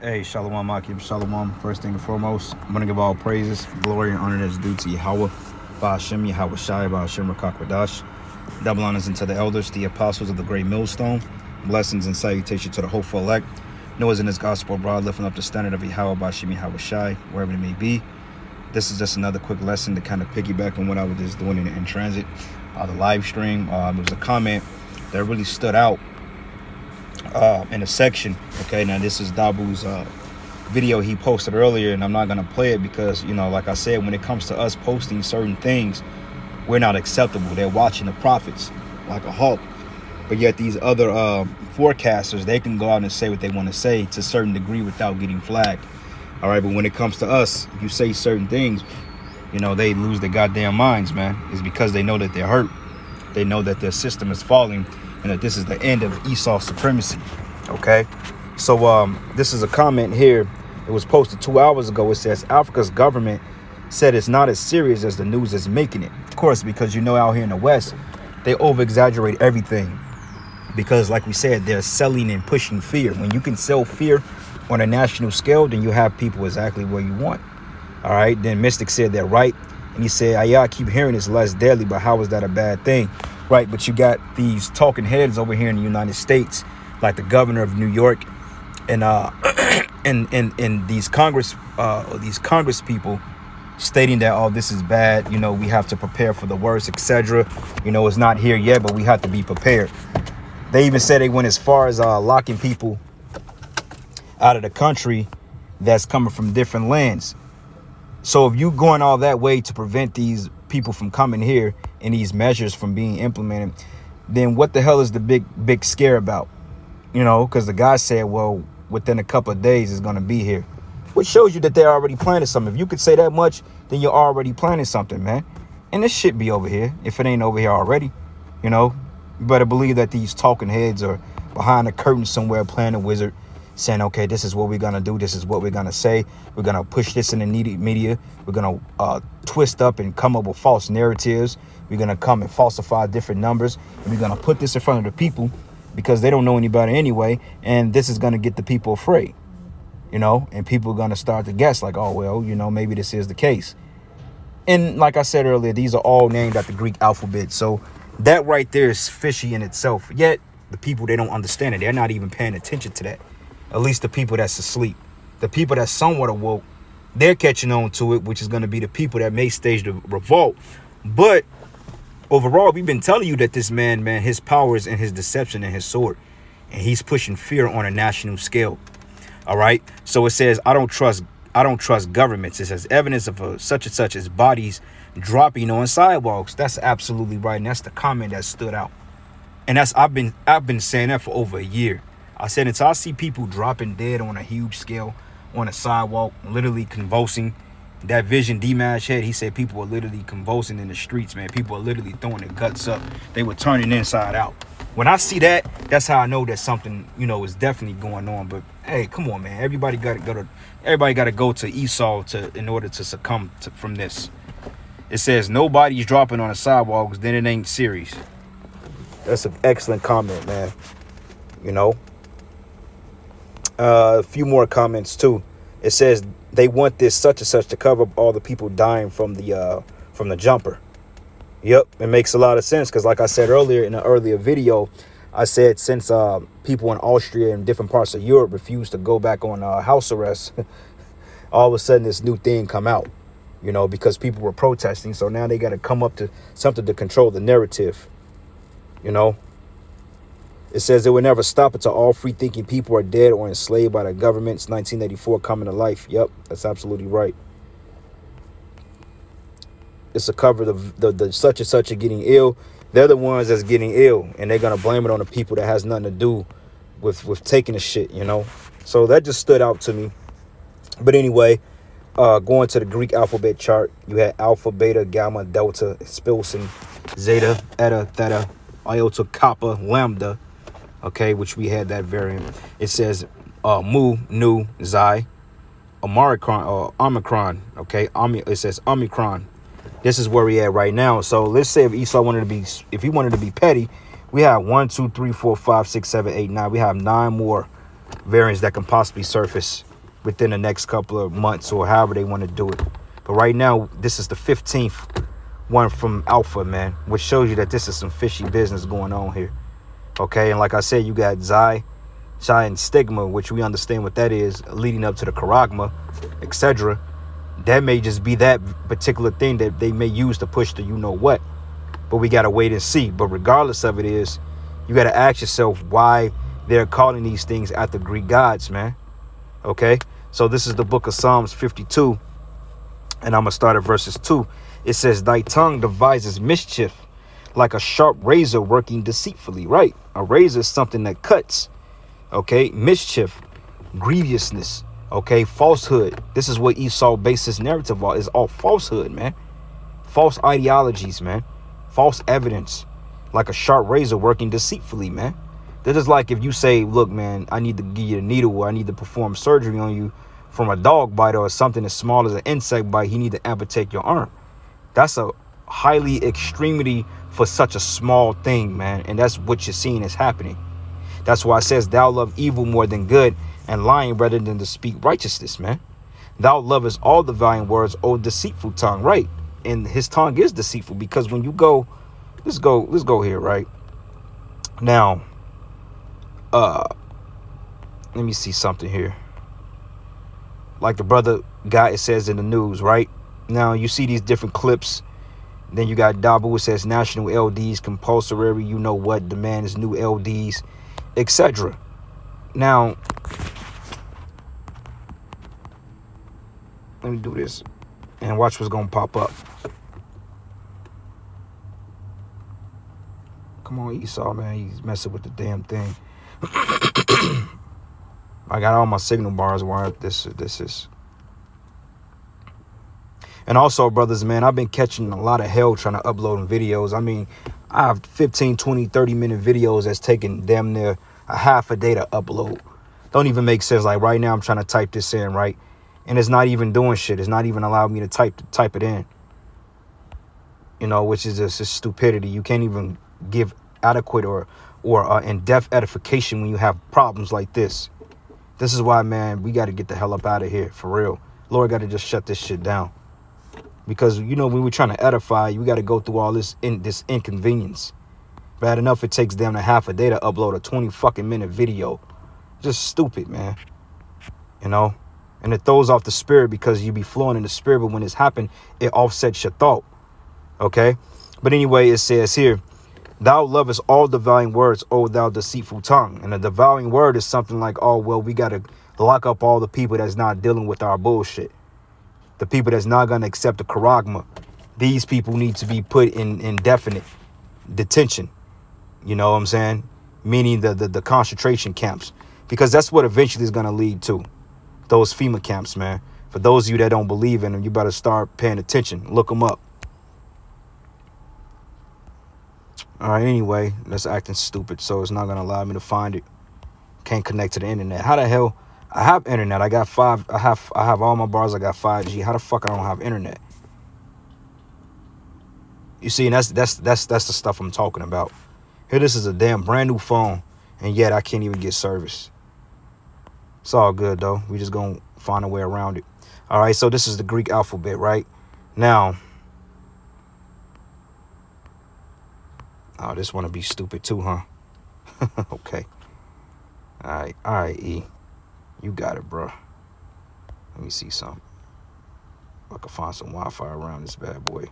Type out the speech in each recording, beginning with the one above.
Hey, Shalom Akim, Shalom. First thing and foremost, I'm going to give all praises, glory, and honor that's due to Yahweh, Ba'ashem, Yahweh Shai, Ba'ashem, Rakakwadash. Double honors unto the elders, the apostles of the great millstone. Blessings and salutation to the hopeful elect. Noah's in his gospel abroad, lifting up the standard of Yahweh, Ba'ashem, Yahweh Shai, wherever it may be. This is just another quick lesson to kind of piggyback on what I was just doing in transit. The live stream, there was a comment that really stood out in a section. Okay, now this is Dabu's video he posted earlier, and I'm not gonna play it because, you know, like I said, when it comes to us posting certain things, we're not acceptable. They're watching the prophets like a hawk, but yet these other forecasters, they can go out and say what they want to say to a certain degree without getting flagged. All right, but when it comes to us, if you say certain things, you know, they lose their goddamn minds, man. It's because they know that they're hurt. They know that their system is falling and that this is the end of Esau's supremacy. Okay, so this is a comment here. It was posted 2 hours ago. It says Africa's government said it's not as serious as the news is making it. Of course, because, you know, out here in the West, they over exaggerate everything because, like we said, they're selling and pushing fear. When you can sell fear on a national scale, then you have people exactly where you want. All right, then Mystic said that, right? And he said, yeah, I keep hearing it's less deadly, but how is that a bad thing? Right, but you got these talking heads over here in the United States, like the governor of New York, and and these Congress people stating that, oh, this is bad, you know, we have to prepare for the worst, etc. You know, it's not here yet, but we have to be prepared. They even said they went as far as locking people out of the country that's coming from different lands. So if you going all that way to prevent these people from coming here and these measures from being implemented, then what the hell is the big scare about? You know, because the guy said, well, within a couple of days it's going to be here, which shows you that they're already planning something. If you could say that much, then you're already planning something, man. And this shit be over here if it ain't over here already. You know, you better believe that these talking heads are behind the curtain somewhere playing a wizard, saying, okay, this is what we're going to do. This is what we're going to say. We're going to push this in the media. We're going to twist up and come up with false narratives. We're going to come and falsify different numbers. And we're going to put this in front of the people because they don't know any better anyway. And this is going to get the people afraid, you know, and people are going to start to guess like, oh, well, you know, maybe this is the case. And like I said earlier, these are all named after the Greek alphabet. So that right there is fishy in itself. Yet the people, they don't understand it. They're not even paying attention to that. At least the people that's asleep. The people that's somewhat awoke, they're catching on to it, which is going to be the people that may stage the revolt. But overall, we've been telling you that this man, his power is in his deception and his sword. And he's pushing fear on a national scale. All right. So it says, I don't trust governments. It says evidence of such and such as bodies dropping on sidewalks. That's absolutely right. And that's the comment that stood out. And that's I've been saying that for over a year. I said, until I see people dropping dead on a huge scale on a sidewalk, literally convulsing. That Vision D-Mash head, he said people are literally convulsing in the streets, man. People are literally throwing their guts up. They were turning inside out. When I see that, that's how I know that something, you know, is definitely going on. But hey, come on, man. Everybody got to go to Esau in order to succumb from this. It says nobody's dropping on the sidewalks, then it ain't serious. That's an excellent comment, man. You know. A few more comments too. It says they want this such and such to cover up all the people dying from the jumper. Yep, it makes a lot of sense because, like I said earlier in an earlier video, I said since people in Austria and different parts of Europe refused to go back on house arrest, all of a sudden this new thing come out, you know, because people were protesting. So now they got to come up to something to control the narrative, you know. It says it will never stop until all free-thinking people are dead or enslaved by the government's 1984 coming to life. Yep, that's absolutely right. It's a cover the such and such are getting ill. They're the ones that's getting ill, and they're going to blame it on the people that has nothing to do with taking the shit, you know. So that just stood out to me. But anyway, going to the Greek alphabet chart, you had Alpha, Beta, Gamma, Delta, Spilson, Zeta, Eta, Theta, Iota, Kappa, Lambda. Okay, which we had that variant. It says Mu, Nu, Xi, Omicron. Okay, it says Omicron. This is where we at right now. So let's say if Esau if he wanted to be petty, we have 1, 2, 3, 4, 5, 6, 7, 8, 9. We have 9 more variants that can possibly surface within the next couple of months or however they want to do it. But right now, this is the 15th one from Alpha, man, which shows you that this is some fishy business going on here. Okay, and like I said, you got Xi, Shai, and Stigma, which we understand what that is, leading up to the Charagma, etc. That may just be that particular thing that they may use to push the you-know-what. But we got to wait and see. But regardless of it is, you got to ask yourself why they're calling these things after Greek gods, man. Okay, so this is the book of Psalms 52, and I'm going to start at verses 2. It says, thy tongue devises mischief like a sharp razor working deceitfully, right? A razor is something that cuts. Okay, mischief, grievousness, okay, falsehood. This is what Esau based his narrative on, is all falsehood, man. False ideologies, man. False evidence, like a sharp razor working deceitfully, man. That is like if you say, look, man, I need to give you a needle, or I need to perform surgery on you from a dog bite or something as small as an insect bite. He need to amputate your arm. That's a highly extremity for such a small thing, man. And that's what you're seeing is happening. That's why it says, thou love evil more than good, and lying rather than to speak righteousness, man. Thou lovest all the valiant words, O deceitful tongue, right? And his tongue is deceitful, because when you go, let's go here, right? Now, let me see something here. Like the brother guy, it says in the news, right? Now you see these different clips. Then you got Dabu, it says national LDs compulsory, you know what, demands new LDs, etc. Now, let me do this and watch what's gonna pop up. Come on, Esau, man, he's messing with the damn thing. I got all my signal bars wired. This is. And also, brothers, man, I've been catching a lot of hell trying to upload videos. I mean, I have 15, 20, 30-minute videos that's taking damn near a half a day to upload. Don't even make sense. Like right now, I'm trying to type this in, right? And it's not even doing shit. It's not even allowing me to type it in. You know, which is just stupidity. You can't even give adequate or in-depth edification when you have problems like this. This is why, man, we got to get the hell up out of here, for real. Lord got to just shut this shit down. Because, you know, when we're trying to edify, you got to go through all this inconvenience. Bad enough it takes them a half a day to upload a 20-fucking-minute video. Just stupid, man. You know? And it throws off the spirit because you be flowing in the spirit. But when it's happened, it offsets your thought. Okay? But anyway, it says here, thou lovest all devouring words, O thou deceitful tongue. And a devouring word is something like, oh, well, we got to lock up all the people that's not dealing with our bullshit. The people that's not going to accept the charagma. These people need to be put in indefinite detention. You know what I'm saying? Meaning the concentration camps. Because that's what eventually is going to lead to. Those FEMA camps, man. For those of you that don't believe in them, you better start paying attention. Look them up. All right, anyway, that's acting stupid, so it's not going to allow me to find it. Can't connect to the internet. How the hell? I have internet. I have all my bars. I got 5G. How the fuck I don't have internet? You see, and that's the stuff I'm talking about. Here, this is a damn brand new phone, and yet I can't even get service. It's all good, though. We just going to find a way around it. All right, so this is the Greek alphabet, right? Now, oh, this want to be stupid too, huh? Okay. All right, E. You got it, bro. Let me see something. I can find some Wi-Fi around this bad boy.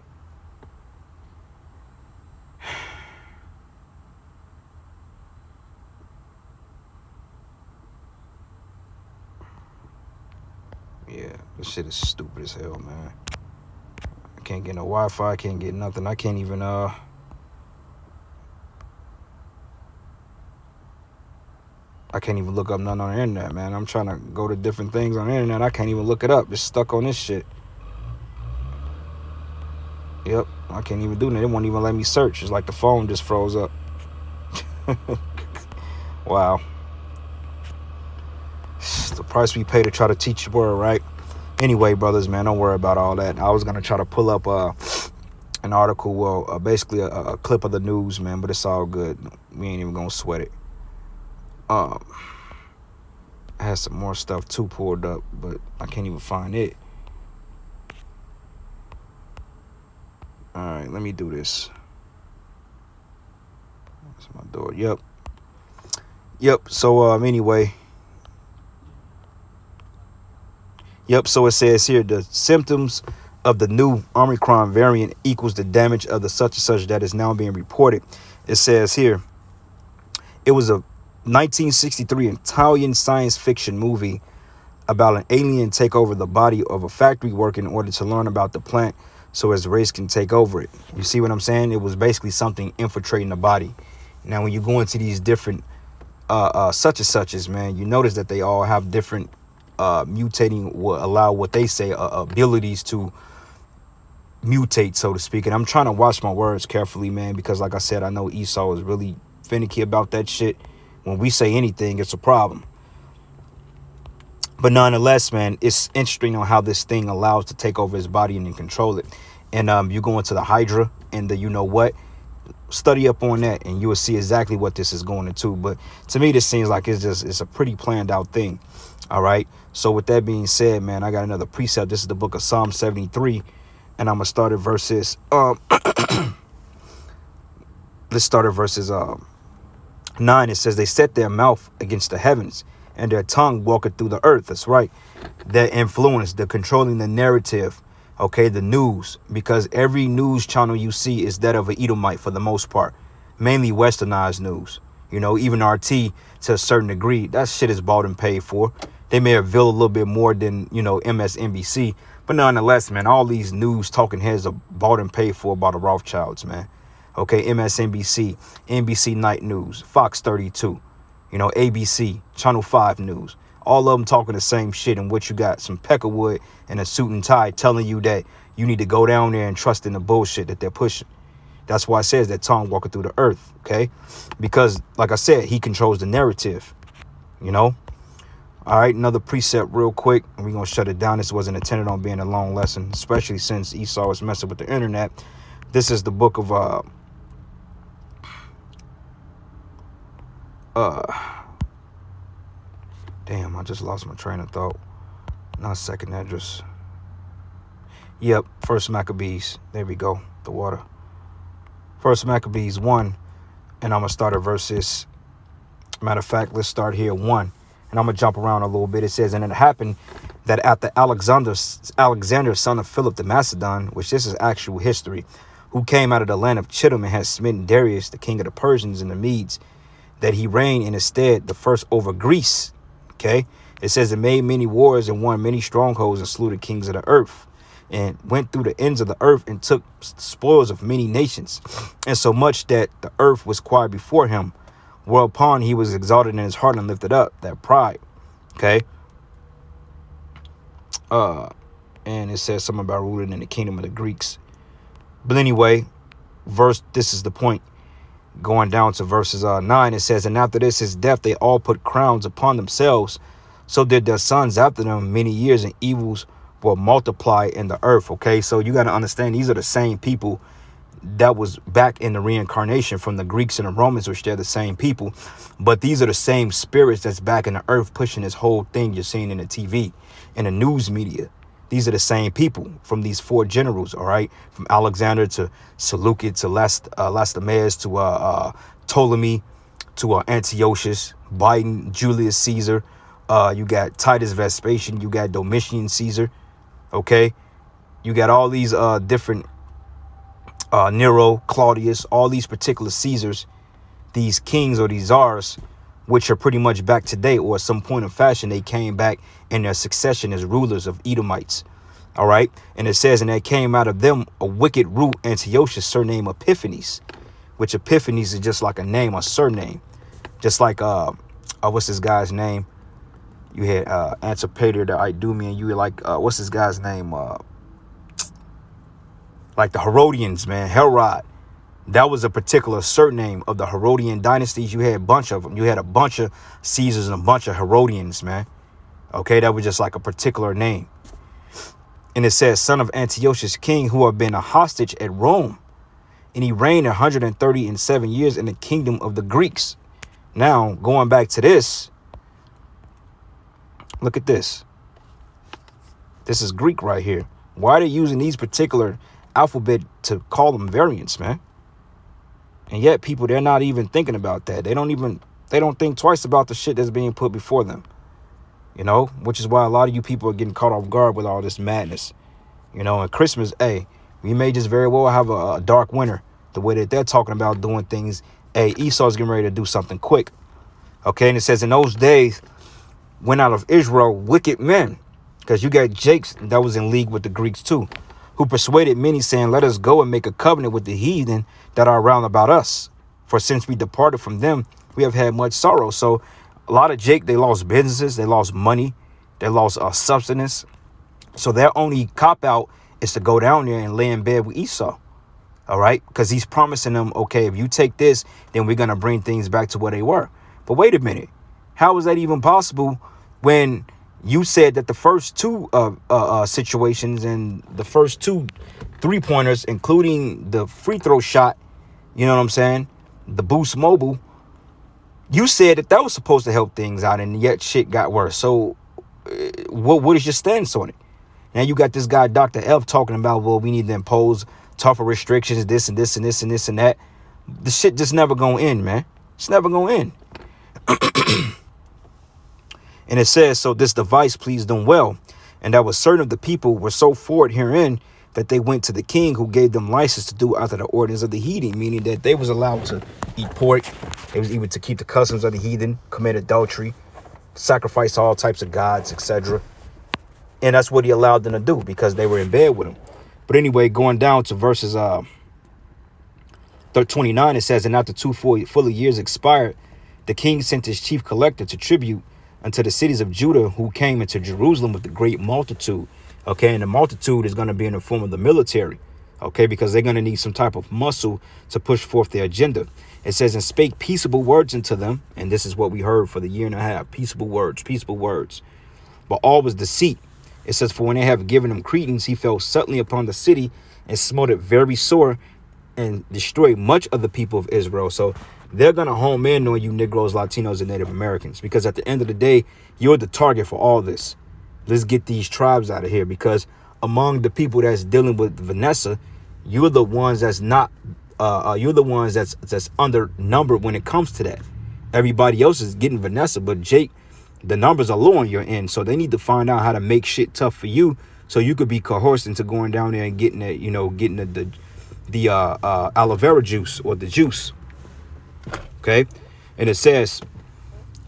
Yeah, this shit is stupid as hell, man. I can't get no Wi-Fi. I can't get nothing. I can't even, I can't even look up nothing on the internet, man. I'm trying to go to different things on the internet. I can't even look it up. It's stuck on this shit. Yep, I can't even do that. It won't even let me search. It's like the phone just froze up. Wow. It's the price we pay to try to teach the word, right? Anyway, brothers, man, don't worry about all that. I was going to try to pull up an article, well, basically a clip of the news, man, but it's all good. We ain't even going to sweat it. I had some more stuff too pulled up, but I can't even find it. All right, let me do this. That's my door. Yep. So anyway. Yep. So it says here the symptoms of the new Omicron variant equals the damage of the such and such that is now being reported. It says here it was a 1963 Italian science fiction movie about an alien take over the body of a factory worker in order to learn about the plant so his race can take over it. You see what I'm saying? It was basically something infiltrating the body. Now, when you go into these different such and suches, man, you notice that they all have different mutating, will allow what they say abilities to mutate, so to speak. And I'm trying to watch my words carefully, man, because like I said, I know Esau is really finicky about that shit. When we say anything, it's a problem. But nonetheless, man, it's interesting on how this thing allows to take over his body and then control it. And you go into the Hydra and the you know what, study up on that and you will see exactly what this is going into. But to me, this seems like it's a pretty planned out thing. All right. So with that being said, man, I got another precept. This is the book of Psalm 73. And I'm going to start at verses. Let's start at verses 9. It says, they set their mouth against the heavens and their tongue walketh through the earth. That's right. Their influence, the controlling the narrative. Okay, the news, because every news channel you see is that of an Edomite for the most part, mainly westernized news. You know, even RT to a certain degree, that shit is bought and paid for. They may reveal a little bit more than, you know, MSNBC, but nonetheless, man, all these news talking heads are bought and paid for by the Rothschilds, man. Okay, MSNBC, NBC Night News, Fox 32, you know, ABC, Channel 5 News. All of them talking the same shit, and what you got, some Peckerwood and a suit and tie telling you that you need to go down there and trust in the bullshit that they're pushing. That's why it says that tongue walking through the earth, okay? Because, like I said, he controls the narrative, you know? All right, another precept real quick, and we're going to shut it down. This wasn't intended on being a long lesson, especially since Esau is messing with the internet. This is the book of... Damn, I just lost my train of thought. Not second address. Yep, First Maccabees. There we go. The water. First Maccabees 1. And I'm going to start at verses. Matter of fact, let's start here 1. And I'm going to jump around a little bit. It says, and it happened that after Alexander, son of Philip the Macedon, which this is actual history, who came out of the land of Chittim and had smitten Darius, the king of the Persians and the Medes, that he reigned in his stead the first over Greece. Okay, it says it made many wars and won many strongholds and slew the kings of the earth and went through the ends of the earth and took spoils of many nations, and so much that the earth was quiet before him, whereupon he was exalted in his heart and lifted up, that pride. Okay, and it says something about ruling in the kingdom of the Greeks. But anyway, this is the point. Going down to verses 9, it says, and after this his death, they all put crowns upon themselves. So did their sons after them many years, and evils were multiplied in the earth. Okay, so you got to understand, these are the same people that was back in the reincarnation from the Greeks and the Romans, which they're the same people. But these are the same spirits that's back in the earth pushing this whole thing you're seeing in the TV and the news media. These are the same people from these 4 generals, all right? From Alexander to Seleucid to Lasthenes to Ptolemy to Antiochus, Biden, Julius Caesar. You got Titus Vespasian. You got Domitian Caesar, okay? You got all these different Nero, Claudius, all these particular Caesars, these kings or these czars, which are pretty much back today, or at some point of fashion, they came back in their succession as rulers of Edomites. All right. And it says, and there came out of them a wicked root, Antiochus, surname Epiphanes, which Epiphanes is just like a name, a surname. Just like, what's this guy's name? You had Antipater the Idumean. You had like, what's this guy's name? Like the Herodians, man, Herod. That was a particular surname of the Herodian dynasties. You had a bunch of them. You had a bunch of Caesars and a bunch of Herodians, man. Okay, that was just like a particular name. And it says, son of Antiochus, king, who had been a hostage at Rome. And he reigned 137 years in the kingdom of the Greeks. Now, going back to this, Look at this. This is Greek right here. Why are they using these particular alphabet to call them variants, man? And yet people, they're not even thinking about that. They don't think twice about the shit that's being put before them. You know, which is why a lot of you people are getting caught off guard with all this madness. You know, and Christmas, hey, we may just very well have a dark winter. The way that they're talking about doing things, hey, Esau's getting ready to do something quick. Okay, and it says in those days went out of Israel wicked men. Because you got Jakes that was in league with the Greeks too, who persuaded many, saying, let us go and make a covenant with the heathen that are round about us. For since we departed from them, we have had much sorrow. So a lot of Jake, they lost businesses, they lost money, they lost substance. So their only cop out is to go down there and lay in bed with Esau. All right, because he's promising them, OK, if you take this, then we're going to bring things back to where they were. But wait a minute. How is that even possible when you said that the first two situations and the first two 3-pointers, including the free throw shot, you know what I'm saying, the Boost Mobile, you said that was supposed to help things out, and yet shit got worse. So what is your stance on it? Now you got this guy, Dr. F, talking about, well, we need to impose tougher restrictions, this and this and this and this and that. The shit just never gonna end, man. It's never gonna end. And it says, so this device pleased them well, and that was certain of the people were so forward herein that they went to the king, who gave them license to do after the ordinance of the heathen, meaning that they was allowed to eat pork. They was even to keep the customs of the heathen, commit adultery, sacrifice all types of gods, etc. And that's what he allowed them to do because they were in bed with him. But anyway, going down to verses 29, it says, and after 2 full years expired, the king sent his chief collector to tribute unto the cities of Judah, who came into Jerusalem with a great multitude. Okay, and the multitude is going to be in the form of the military. Okay, because they're going to need some type of muscle to push forth their agenda. It says, and spake peaceable words unto them. And this is what we heard for the year and a half. Peaceable words, peaceable words. But all was deceit. It says, for when they have given him credence, he fell suddenly upon the city and smote it very sore and destroyed much of the people of Israel. So they're going to home in on you Negroes, Latinos, and Native Americans, because at the end of the day, you're the target for all this. Let's get these tribes out of here, because among the people that's dealing with Vanessa, you're the ones that's not, you're the ones that's undernumbered when it comes to that. Everybody else is getting Vanessa, but Jake, the numbers are low on your end. So they need to find out how to make shit tough for you, so you could be coerced into going down there and getting it, you know, getting the aloe vera juice or the juice. Okay, and it says,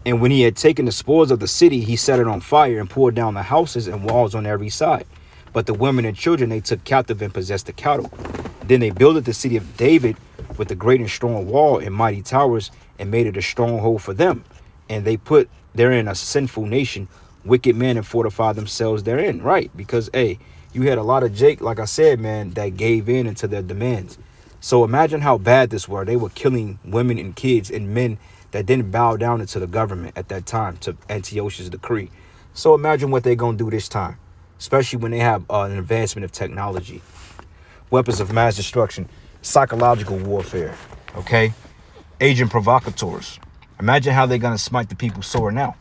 and when he had taken the spoils of the city, he set it on fire and poured down the houses and walls on every side. But the women and children they took captive and possessed the cattle. Then they builded the city of David with a great and strong wall and mighty towers, and made it a stronghold for them. And they put therein a sinful nation, wicked men, and fortified themselves therein. Right, because hey, you had a lot of Jake, like I said, man, that gave in into their demands. So imagine how bad this were. They were killing women and kids and men that didn't bow down into the government at that time, to Antiochus' decree. So imagine what they're going to do this time, especially when they have an advancement of technology, weapons of mass destruction, psychological warfare, okay? Agent provocateurs. Imagine how they're going to smite the people sore now.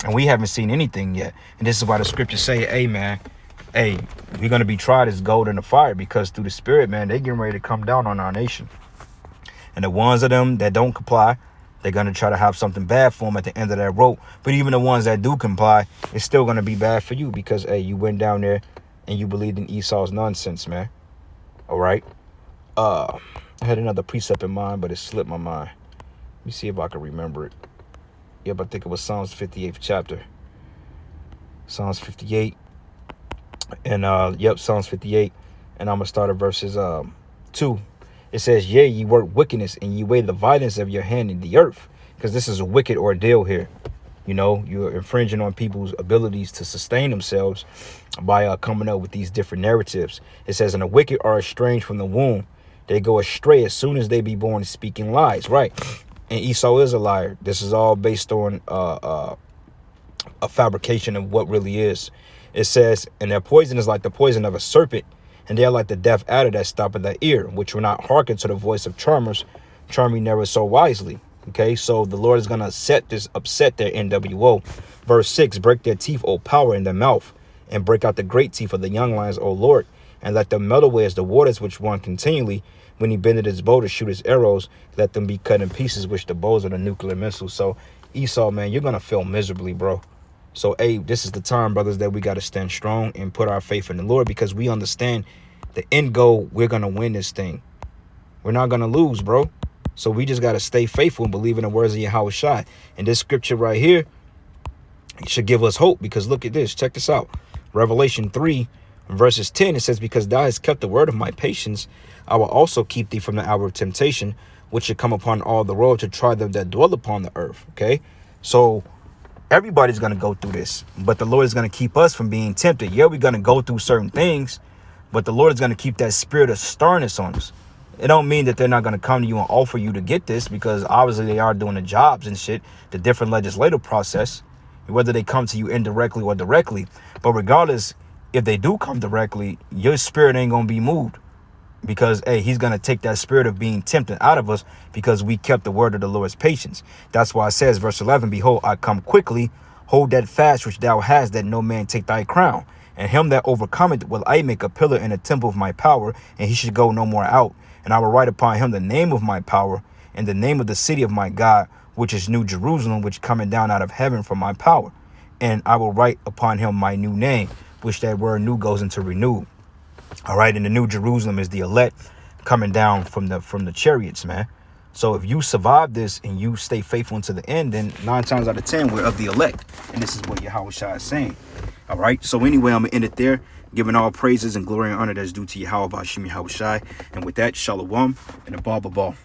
And we haven't seen anything yet. And this is why the scriptures say, hey, man, hey, we're going to be tried as gold in the fire, because through the Spirit, man, they're getting ready to come down on our nation. And the ones of them that don't comply, they're going to try to have something bad for them at the end of that rope. But even the ones that do comply, it's still going to be bad for you, because, hey, you went down there and you believed in Esau's nonsense, man. All right. I had another precept in mind, but it slipped my mind. Let me see if I can remember it. Yep, I think it was Psalms 58th chapter. Psalms 58. And Psalms 58, and I'm gonna start at verses 2. It says, yea, ye work wickedness, and ye weigh the violence of your hand in the earth. Because this is a wicked ordeal here. You know, you're infringing on people's abilities to sustain themselves by coming up with these different narratives. It says, and the wicked are estranged from the womb. They go astray as soon as they be born, speaking lies. Right. And Esau is a liar. This is all based on a fabrication of what really is. It says, and their poison is like the poison of a serpent, and they are like the deaf adder that stoppeth the ear, which will not hearken to the voice of charmers, charming never so wisely. Okay, so the Lord is going to upset their NWO. Verse 6, break their teeth, O power, in their mouth, and break out the great teeth of the young lions, O Lord, and let them melt away as the waters which run continually. When he bended his bow to shoot his arrows, let them be cut in pieces, which the bows of the nuclear missiles. So Esau, man, you're going to fail miserably, bro. So, hey, this is the time, brothers, that we got to stand strong and put our faith in the Lord, because we understand the end goal. We're going to win this thing. We're not going to lose, bro. So we just got to stay faithful and believe in the words of Yahweh Shai. And this scripture right here should give us hope, because look at this. Check this out. Revelation 3 verses 10, it says, because thou hast kept the word of my patience, I will also keep thee from the hour of temptation, which should come upon all the world to try them that dwell upon the earth. Okay, so everybody's going to go through this, but the Lord is going to keep us from being tempted. Yeah, we're going to go through certain things, but the Lord is going to keep that spirit of sternness on us. It don't mean that they're not going to come to you and offer you to get this, because obviously they are doing the jobs and shit, the different legislative process, whether they come to you indirectly or directly. But regardless, if they do come directly, your spirit ain't going to be moved, because, hey, he's going to take that spirit of being tempted out of us, because we kept the word of the Lord's patience. That's why it says, verse 11, behold, I come quickly, hold that fast which thou hast, that no man take thy crown. And him that overcometh will I make a pillar in the temple of my power, and he should go no more out. And I will write upon him the name of my power, and the name of the city of my God, which is New Jerusalem, which cometh down out of heaven from my power. And I will write upon him my new name, which that word new goes into renewed. All right, and the New Jerusalem is the elect coming down from the chariots, man. So if you survive this and you stay faithful unto the end, then 9 times out of 10 we're of the elect. And this is what Yahweh Shai is saying. All right, so anyway, I'm gonna end it there, giving all praises and glory and honor that's due to Yahweh Bashim Yahweh Shai. And with that, Shalom and a Baba Ball.